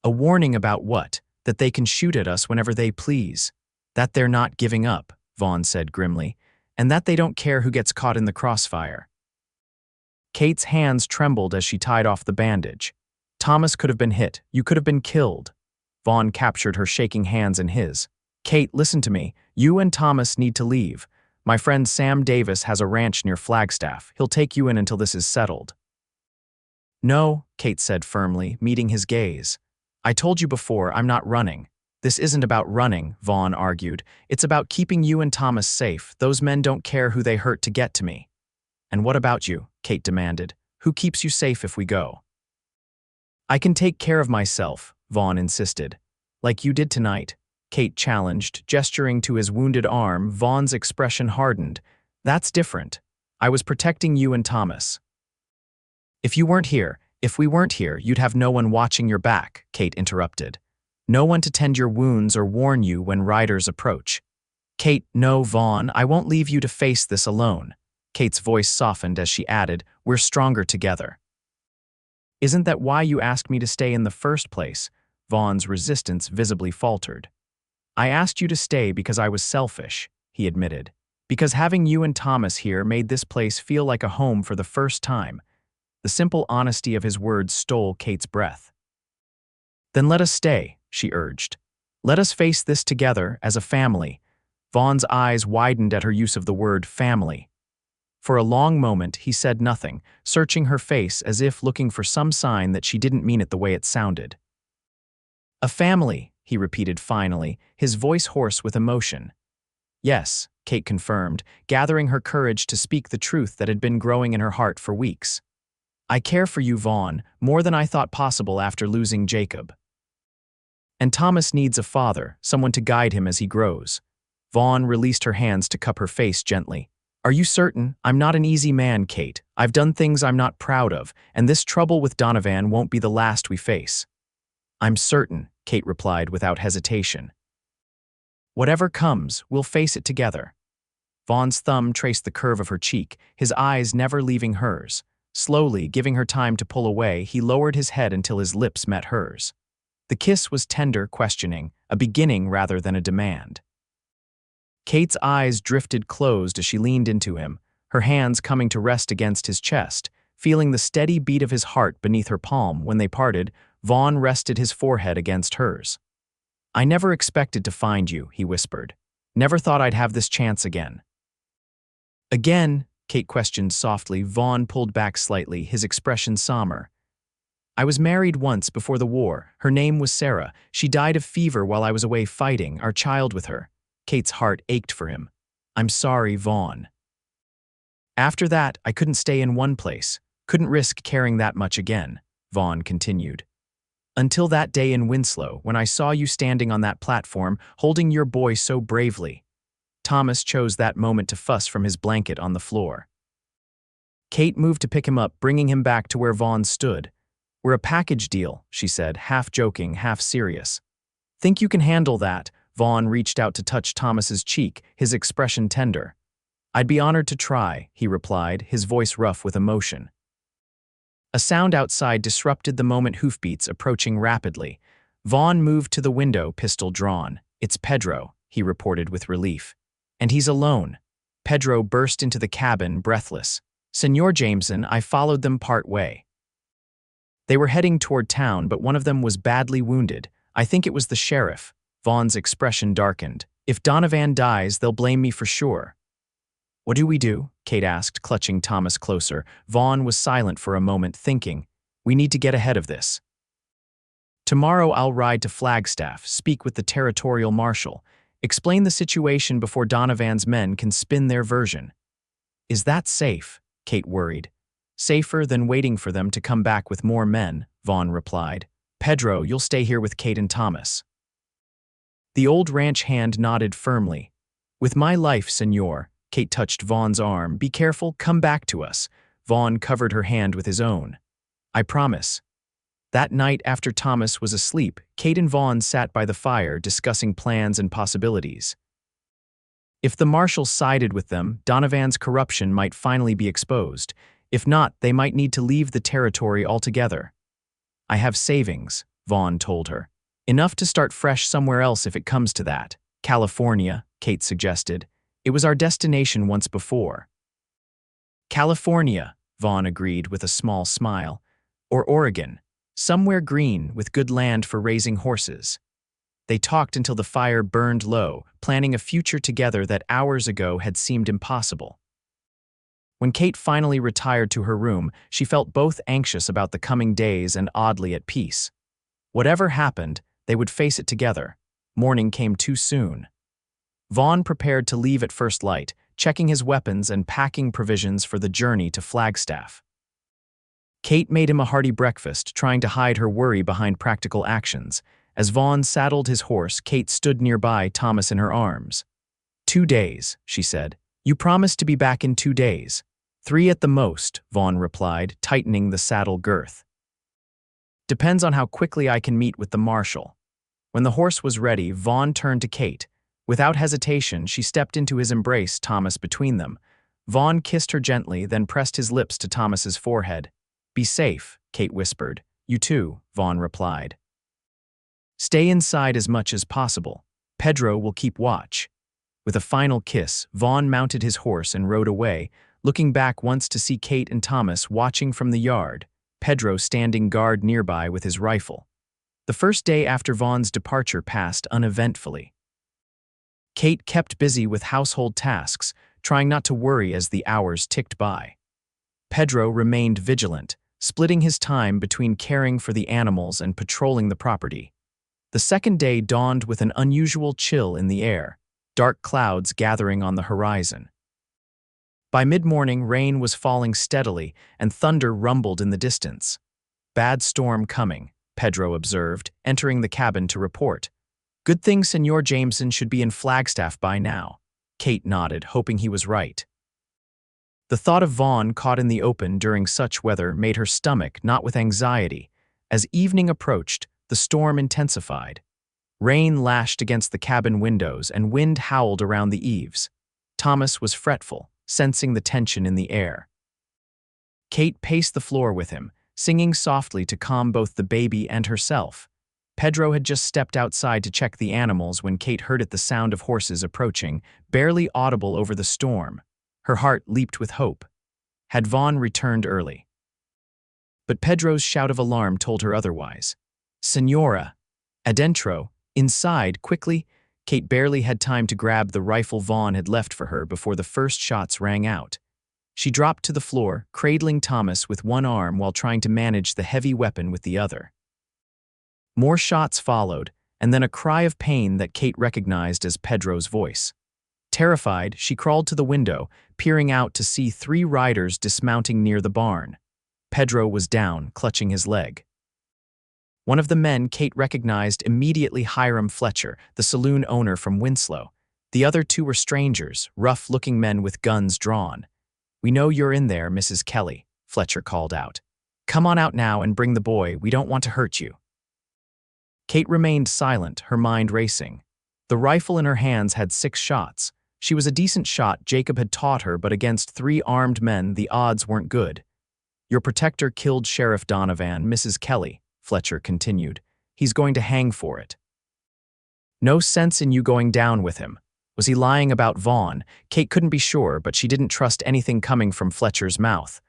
A warning about what? That they can shoot at us whenever they please. That they're not giving up, Vaughn said grimly, and that they don't care who gets caught in the crossfire. Kate's hands trembled as she tied off the bandage. Thomas could have been hit. You could have been killed. Vaughn captured her shaking hands in his. Kate, listen to me. You and Thomas need to leave. My friend Sam Davis has a ranch near Flagstaff. He'll take you in until this is settled. No, Kate said firmly, meeting his gaze. I told you before, I'm not running. This isn't about running, Vaughn argued. It's about keeping you and Thomas safe. Those men don't care who they hurt to get to me. And what about you? Kate demanded. Who keeps you safe if we go? I can take care of myself, Vaughn insisted. Like you did tonight, Kate challenged, gesturing to his wounded arm. Vaughn's expression hardened. That's different. I was protecting you and Thomas. If we weren't here, you'd have no one watching your back, Kate interrupted. No one to tend your wounds or warn you when riders approach. Kate, no, Vaughn, I won't leave you to face this alone. Kate's voice softened as she added, we're stronger together. Isn't that why you asked me to stay in the first place? Vaughn's resistance visibly faltered. I asked you to stay because I was selfish, he admitted. Because having you and Thomas here made this place feel like a home for the first time. The simple honesty of his words stole Kate's breath. Then let us stay, she urged. Let us face this together as a family. Vaughn's eyes widened at her use of the word family. For a long moment, he said nothing, searching her face as if looking for some sign that she didn't mean it the way it sounded. A family, he repeated finally, his voice hoarse with emotion. Yes, Kate confirmed, gathering her courage to speak the truth that had been growing in her heart for weeks. I care for you, Vaughn, more than I thought possible after losing Jacob. And Thomas needs a father, someone to guide him as he grows. Vaughn released her hands to cup her face gently. Are you certain? I'm not an easy man, Kate. I've done things I'm not proud of, and this trouble with Donovan won't be the last we face. I'm certain, Kate replied without hesitation. Whatever comes, we'll face it together. Vaughn's thumb traced the curve of her cheek, his eyes never leaving hers. Slowly, giving her time to pull away, he lowered his head until his lips met hers. The kiss was tender, questioning, a beginning rather than a demand. Kate's eyes drifted closed as she leaned into him, her hands coming to rest against his chest, feeling the steady beat of his heart beneath her palm. When they parted, Vaughn rested his forehead against hers. I never expected to find you, he whispered. Never thought I'd have this chance again. Again? Kate questioned softly. Vaughn pulled back slightly, his expression somber. I was married once before the war. Her name was Sarah. She died of fever while I was away fighting, our child with her. Kate's heart ached for him. I'm sorry, Vaughn. After that, I couldn't stay in one place, couldn't risk caring that much again, Vaughn continued. Until that day in Winslow, when I saw you standing on that platform, holding your boy so bravely. Thomas chose that moment to fuss from his blanket on the floor. Kate moved to pick him up, bringing him back to where Vaughn stood. We're a package deal, she said, half joking, half serious. Think you can handle that? Vaughn reached out to touch Thomas's cheek, his expression tender. I'd be honored to try, he replied, his voice rough with emotion. A sound outside disrupted the moment, hoofbeats approaching rapidly. Vaughn moved to the window, pistol drawn. It's Pedro, he reported with relief. And he's alone. Pedro burst into the cabin, breathless. Senor Jameson, I followed them part way. They were heading toward town, but one of them was badly wounded. I think it was the sheriff. Vaughn's expression darkened. If Donovan dies, they'll blame me for sure. What do we do? Kate asked, clutching Thomas closer. Vaughn was silent for a moment, thinking, we need to get ahead of this. Tomorrow I'll ride to Flagstaff, speak with the territorial marshal, explain the situation before Donovan's men can spin their version. Is that safe? Kate worried. Safer than waiting for them to come back with more men, Vaughn replied. Pedro, you'll stay here with Kate and Thomas. The old ranch hand nodded firmly. With my life, senor. Kate touched Vaughn's arm. Be careful, come back to us. Vaughn covered her hand with his own. I promise. That night after Thomas was asleep, Kate and Vaughn sat by the fire discussing plans and possibilities. If the marshal sided with them, Donovan's corruption might finally be exposed. If not, they might need to leave the territory altogether. I have savings, Vaughn told her. Enough to start fresh somewhere else if it comes to that. California, Kate suggested. It was our destination once before. California, Vaughn agreed with a small smile. Or Oregon. Somewhere green with good land for raising horses. They talked until the fire burned low, planning a future together that hours ago had seemed impossible. When Kate finally retired to her room, she felt both anxious about the coming days and oddly at peace. Whatever happened, they would face it together. Morning came too soon. Vaughn prepared to leave at first light, checking his weapons and packing provisions for the journey to Flagstaff. Kate made him a hearty breakfast, trying to hide her worry behind practical actions. As Vaughn saddled his horse, Kate stood nearby, Thomas in her arms. 2 days, she said. You promised to be back in 2 days. 3 at the most, Vaughn replied, tightening the saddle girth. Depends on how quickly I can meet with the marshal. When the horse was ready, Vaughn turned to Kate. Without hesitation, she stepped into his embrace, Thomas between them. Vaughn kissed her gently, then pressed his lips to Thomas's forehead. Be safe, Kate whispered. You too, Vaughn replied. Stay inside as much as possible. Pedro will keep watch. With a final kiss, Vaughn mounted his horse and rode away, looking back once to see Kate and Thomas watching from the yard, Pedro standing guard nearby with his rifle. The first day after Vaughn's departure passed uneventfully. Kate kept busy with household tasks, trying not to worry as the hours ticked by. Pedro remained vigilant, splitting his time between caring for the animals and patrolling the property. The second day dawned with an unusual chill in the air, dark clouds gathering on the horizon. By mid-morning, rain was falling steadily and thunder rumbled in the distance. Bad storm coming, Pedro observed, entering the cabin to report. Good thing Senor Jameson should be in Flagstaff by now. Kate nodded, hoping he was right. The thought of Vaughn caught in the open during such weather made her stomach knot with anxiety. As evening approached, the storm intensified. Rain lashed against the cabin windows and wind howled around the eaves. Thomas was fretful, sensing the tension in the air. Kate paced the floor with him, singing softly to calm both the baby and herself. Pedro had just stepped outside to check the animals when Kate heard the sound of horses approaching, barely audible over the storm. Her heart leaped with hope. Had Vaughn returned early? But Pedro's shout of alarm told her otherwise. Senora! Adentro! Inside, quickly! Kate barely had time to grab the rifle Vaughn had left for her before the first shots rang out. She dropped to the floor, cradling Thomas with one arm while trying to manage the heavy weapon with the other. More shots followed, and then a cry of pain that Kate recognized as Pedro's voice. Terrified, she crawled to the window, peering out to see 3 riders dismounting near the barn. Pedro was down, clutching his leg. One of the men Kate recognized immediately Hiram Fletcher, the saloon owner from Winslow. The other 2 were strangers, rough-looking men with guns drawn. We know you're in there, Mrs. Kelly, Fletcher called out. Come on out now and bring the boy, we don't want to hurt you. Kate remained silent, her mind racing. The rifle in her hands had 6 shots. She was a decent shot, Jacob had taught her, but against 3 armed men, the odds weren't good. Your protector killed Sheriff Donovan, Mrs. Kelly, Fletcher continued. He's going to hang for it. No sense in you going down with him. Was he lying about Vaughn? Kate couldn't be sure, but she didn't trust anything coming from Fletcher's mouth.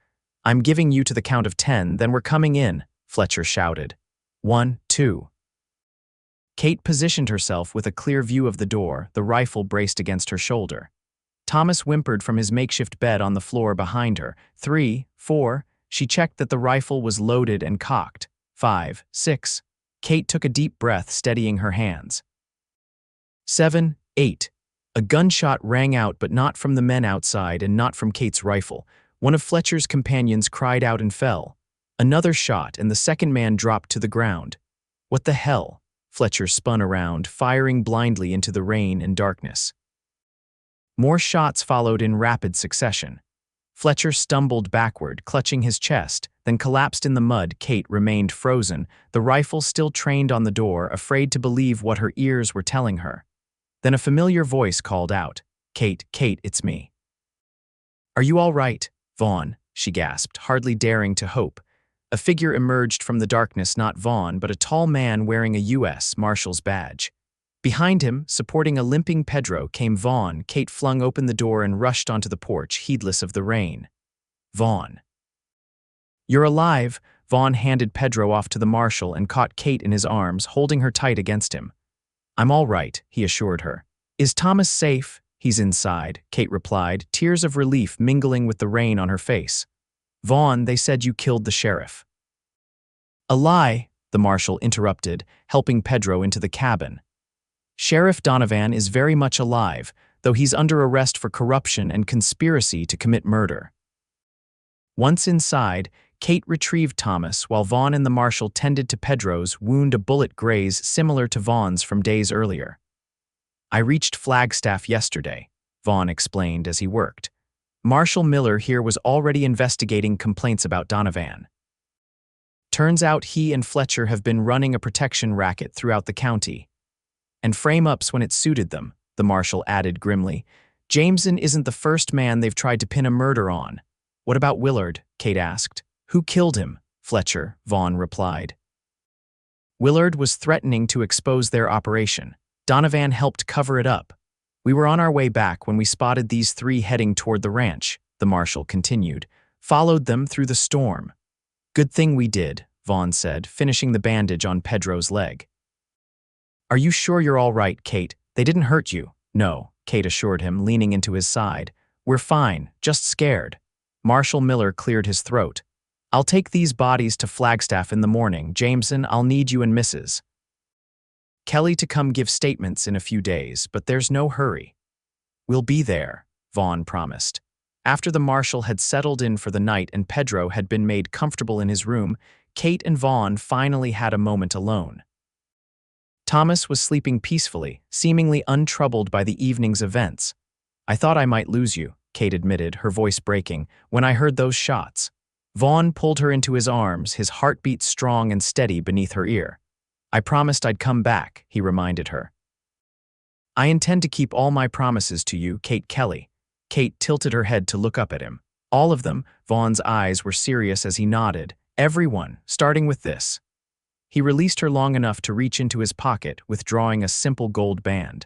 I'm giving you to the count of 10, then we're coming in, Fletcher shouted. 1, 2. Kate positioned herself with a clear view of the door, the rifle braced against her shoulder. Thomas whimpered from his makeshift bed on the floor behind her. 3, 4. She checked that the rifle was loaded and cocked. 5, 6. Kate took a deep breath, steadying her hands. 7, 8. A gunshot rang out, but not from the men outside and not from Kate's rifle. One of Fletcher's companions cried out and fell. Another shot, and the second man dropped to the ground. What the hell? Fletcher spun around, firing blindly into the rain and darkness. More shots followed in rapid succession. Fletcher stumbled backward, clutching his chest, then collapsed in the mud. Kate remained frozen, the rifle still trained on the door, afraid to believe what her ears were telling her. Then a familiar voice called out, Kate, Kate, it's me. Are you all right, Vaughn? she gasped, hardly daring to hope. A figure emerged from the darkness, not Vaughn, but a tall man wearing a U.S. Marshal's badge. Behind him, supporting a limping Pedro, came Vaughn. Kate flung open the door and rushed onto the porch, heedless of the rain. Vaughn. "You're alive." Vaughn handed Pedro off to the Marshal and caught Kate in his arms, holding her tight against him. "I'm all right," he assured her. "Is Thomas safe?" "He's inside," Kate replied, tears of relief mingling with the rain on her face. "Vaughn, they said you killed the sheriff." "A lie," the Marshal interrupted, helping Pedro into the cabin. "Sheriff Donovan is very much alive, though he's under arrest for corruption and conspiracy to commit murder." Once inside, Kate retrieved Thomas while Vaughn and the Marshal tended to Pedro's wound, a bullet graze similar to Vaughn's from days earlier. "I reached Flagstaff yesterday," Vaughn explained as he worked. "Marshal Miller here was already investigating complaints about Donovan. Turns out he and Fletcher have been running a protection racket throughout the county. And frame-ups when it suited them," the Marshal added grimly. "Jameson isn't the first man they've tried to pin a murder on." "What about Willard?" Kate asked. "Who killed him?" "Fletcher," Vaughn replied. "Willard was threatening to expose their operation. Donovan helped cover it up. We were on our way back when we spotted these three heading toward the ranch," the Marshal continued. "Followed them through the storm." "Good thing we did," Vaughn said, finishing the bandage on Pedro's leg. "Are you sure you're all right, Kate? They didn't hurt you?" "No," Kate assured him, leaning into his side. "We're fine, just scared." Marshal Miller cleared his throat. "I'll take these bodies to Flagstaff in the morning. Jameson, I'll need you and Mrs. Kelly to come give statements in a few days, but there's no hurry." "We'll be there," Vaughn promised. After the Marshal had settled in for the night and Pedro had been made comfortable in his room, Kate and Vaughn finally had a moment alone. Thomas was sleeping peacefully, seemingly untroubled by the evening's events. "I thought I might lose you," Kate admitted, her voice breaking, "when I heard those shots." Vaughn pulled her into his arms, his heartbeat strong and steady beneath her ear. "I promised I'd come back," he reminded her. "I intend to keep all my promises to you, Kate Kelly." Kate tilted her head to look up at him. "All of them." Vaughn's eyes were serious as he nodded. "Everyone, starting with this." He released her long enough to reach into his pocket, withdrawing a simple gold band.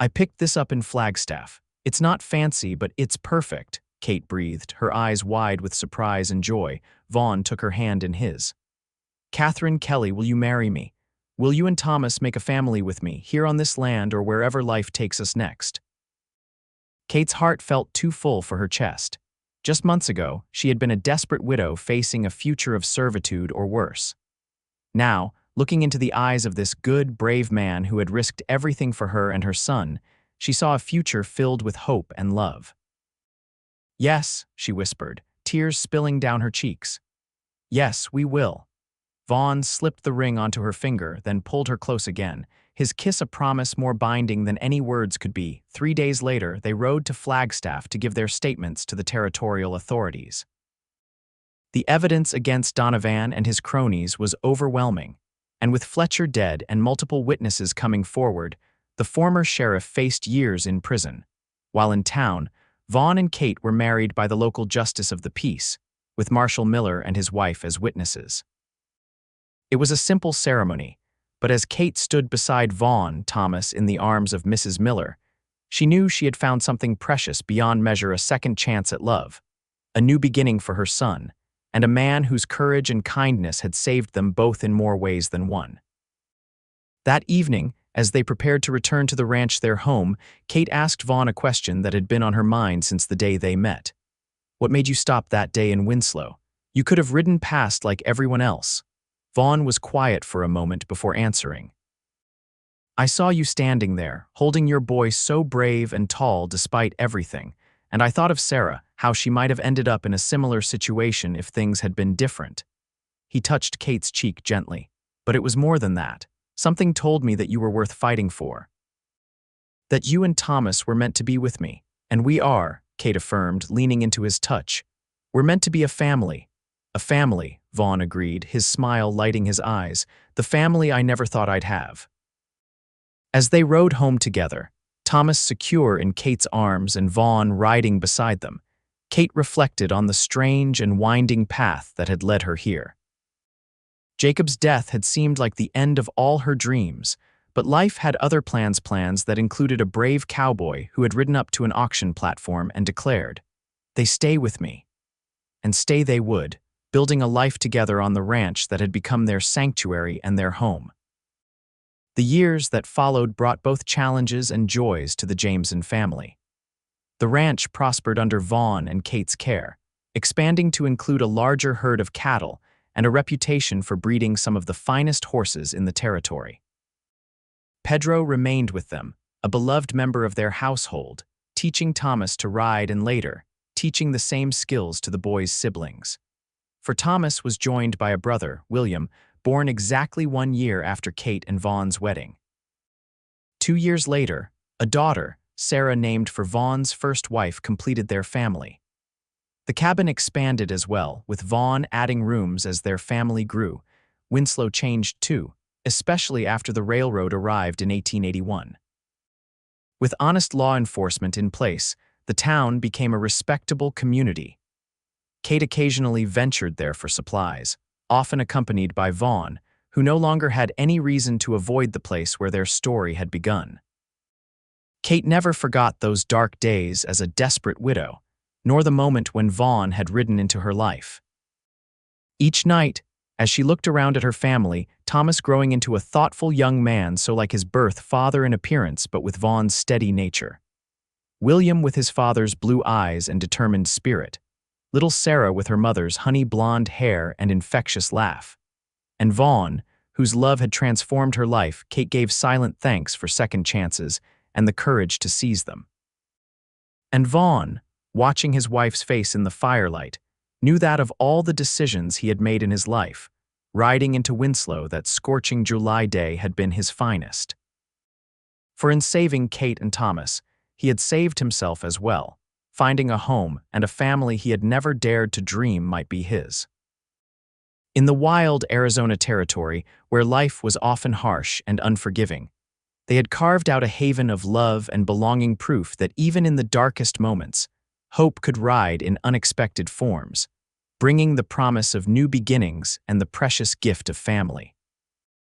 "I picked this up in Flagstaff. It's not fancy, but it's perfect," Kate breathed, her eyes wide with surprise and joy. Vaughn took her hand in his. "Katherine Kelly, will you marry me? Will you and Thomas make a family with me, here on this land or wherever life takes us next?" Kate's heart felt too full for her chest. Just months ago, she had been a desperate widow facing a future of servitude or worse. Now, looking into the eyes of this good, brave man who had risked everything for her and her son, she saw a future filled with hope and love. "Yes," she whispered, tears spilling down her cheeks. "Yes, we will." Vaughn slipped the ring onto her finger, then pulled her close again, his kiss a promise more binding than any words could be. 3 days later, they rode to Flagstaff to give their statements to the territorial authorities. The evidence against Donovan and his cronies was overwhelming, and with Fletcher dead and multiple witnesses coming forward, the former sheriff faced years in prison. While in town, Vaughn and Kate were married by the local justice of the peace, with Marshal Miller and his wife as witnesses. It was a simple ceremony, but as Kate stood beside Vaughn Thomas in the arms of Mrs. Miller, she knew she had found something precious beyond measure, a second chance at love, a new beginning for her son, and a man whose courage and kindness had saved them both in more ways than one. That evening, as they prepared to return to the ranch, their home, Kate asked Vaughn a question that had been on her mind since the day they met. "What made you stop that day in Winslow? You could have ridden past like everyone else." Vaughn was quiet for a moment before answering. "I saw you standing there, holding your boy, so brave and tall despite everything, and I thought of Sarah, how she might have ended up in a similar situation if things had been different." He touched Kate's cheek gently. "But it was more than that. Something told me that you were worth fighting for. That you and Thomas were meant to be with me. And we are," Kate affirmed, leaning into his touch. "We're meant to be a family." "A family," Vaughn agreed, his smile lighting his eyes. "The family I never thought I'd have." As they rode home together, Thomas secure in Kate's arms and Vaughn riding beside them, Kate reflected on the strange and winding path that had led her here. Jacob's death had seemed like the end of all her dreams, but life had other plans that included a brave cowboy who had ridden up to an auction platform and declared, "They stay with me." And stay they would, building a life together on the ranch that had become their sanctuary and their home. The years that followed brought both challenges and joys to the Jameson family. The ranch prospered under Vaughn and Kate's care, expanding to include a larger herd of cattle and a reputation for breeding some of the finest horses in the territory. Pedro remained with them, a beloved member of their household, teaching Thomas to ride and later, teaching the same skills to the boy's siblings. For Thomas was joined by a brother, William, born exactly 1 year after Kate and Vaughn's wedding. 2 years later, a daughter, Sarah named for Vaughn's first wife, completed their family. The cabin expanded as well, with Vaughn adding rooms as their family grew. Winslow changed too, especially after the railroad arrived in 1881. With honest law enforcement in place, the town became a respectable community. Kate occasionally ventured there for supplies, often accompanied by Vaughn, who no longer had any reason to avoid the place where their story had begun. Kate never forgot those dark days as a desperate widow, nor the moment when Vaughn had ridden into her life. Each night, as she looked around at her family, Thomas growing into a thoughtful young man so like his birth father in appearance but with Vaughn's steady nature. William with his father's blue eyes and determined spirit. Little Sarah with her mother's honey blonde hair and infectious laugh. And Vaughn, whose love had transformed her life. Kate gave silent thanks for second chances and the courage to seize them. And Vaughn, watching his wife's face in the firelight, knew that of all the decisions he had made in his life, riding into Winslow that scorching July day had been his finest. For in saving Kate and Thomas, he had saved himself as well, finding a home and a family he had never dared to dream might be his. In the wild Arizona territory, where life was often harsh and unforgiving, they had carved out a haven of love and belonging, proof that even in the darkest moments, hope could ride in unexpected forms, bringing the promise of new beginnings and the precious gift of family.